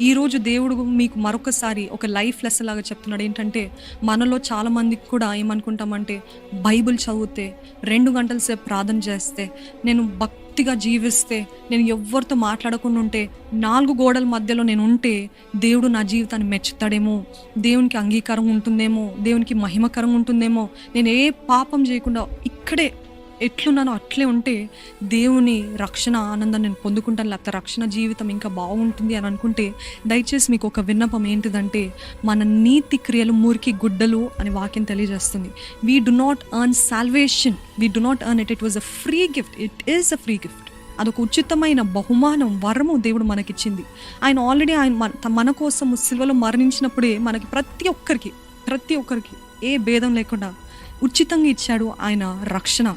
ఈరోజు దేవుడు మీకు మరొకసారి ఒక లైఫ్ లెసన్ లాగా చెప్తున్నాడు. ఏంటంటే, మనలో చాలా మందికి కూడా ఏమనుకుంటామంటే, బైబిల్ చదివితే, 2 గంటల సేపు ప్రార్థన చేస్తే, నేను భక్తిగా జీవిస్తే, నేను ఎవ్వరితో మాట్లాడకుండా ఉంటే, 4 గోడల మధ్యలో నేను ఉంటే, దేవుడు నా జీవితాన్ని మెచ్చుతాడేమో, దేవునికి అంగీకారం ఉంటుందేమో, దేవునికి మహిమకరంగా ఉంటుందేమో, నేను ఏ పాపం చేయకుండా ఇక్కడే ఎట్లున్నానో అట్లే ఉంటే దేవుని రక్షణ ఆనందాన్ని నేను పొందుకుంటాను, లేకపోతే రక్షణ జీవితం ఇంకా బాగుంటుంది అని అనుకుంటే, దయచేసి మీకు ఒక విన్నపం ఏంటిదంటే, మన నీతి క్రియలు మురికి గుడ్డలు అని వాక్యం తెలియజేస్తుంది. We do not earn salvation, we do not earn it, it was a free gift, it is a free gift. అదొక ఉచితమైన బహుమానం, వరము దేవుడు మనకిచ్చింది. ఆయన ఆల్రెడీ మన కోసం సిలువలో మరణించినప్పుడే మనకి ప్రతి ఒక్కరికి ఏ భేదం లేకుండా ఉచితంగా ఇచ్చాడు ఆయన రక్షణ.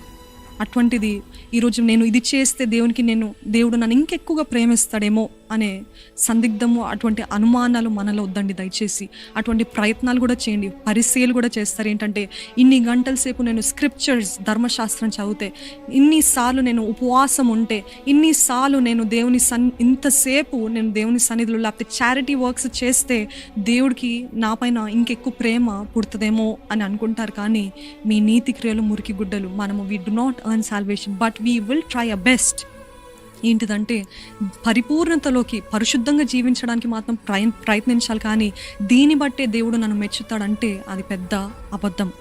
అటువంటిది ఈరోజు నేను ఇది చేస్తే దేవుడు నన్ను ఇంకెక్కువగా ప్రేమిస్తాడేమో అనే సందిగ్ధము, అటువంటి అనుమానాలు మనలో వద్దండి దయచేసి. అటువంటి ప్రయత్నాలు కూడా చేయండి. పరిశీలన కూడా చేస్తారు. ఏంటంటే, ఇన్ని గంటల సేపు నేను స్క్రిప్చర్స్, ధర్మశాస్త్రం చదివితే, ఇన్నిసార్లు నేను ఉపవాసం ఉంటే, ఇన్నిసార్లు నేను ఇంతసేపు నేను దేవుని సన్నిధిలో లేకపోతే చారిటీ వర్క్స్ చేస్తే దేవుడికి నా పైన ఇంకెక్కువ ప్రేమ పుడుతుందేమో అని అనుకుంటారు. కానీ మీ నీతి క్రియలు మురికి గుడ్డలు. మనము we do not earn salvation, but we will try our best. ఏంటిదంటే, పరిపూర్ణతలోకి పరిశుద్ధంగా జీవించడానికి మాత్రం ప్రయత్నించాలి. కానీ దీన్ని బట్టే దేవుడు నన్ను మెచ్చుతాడంటే అది పెద్ద అబద్ధం.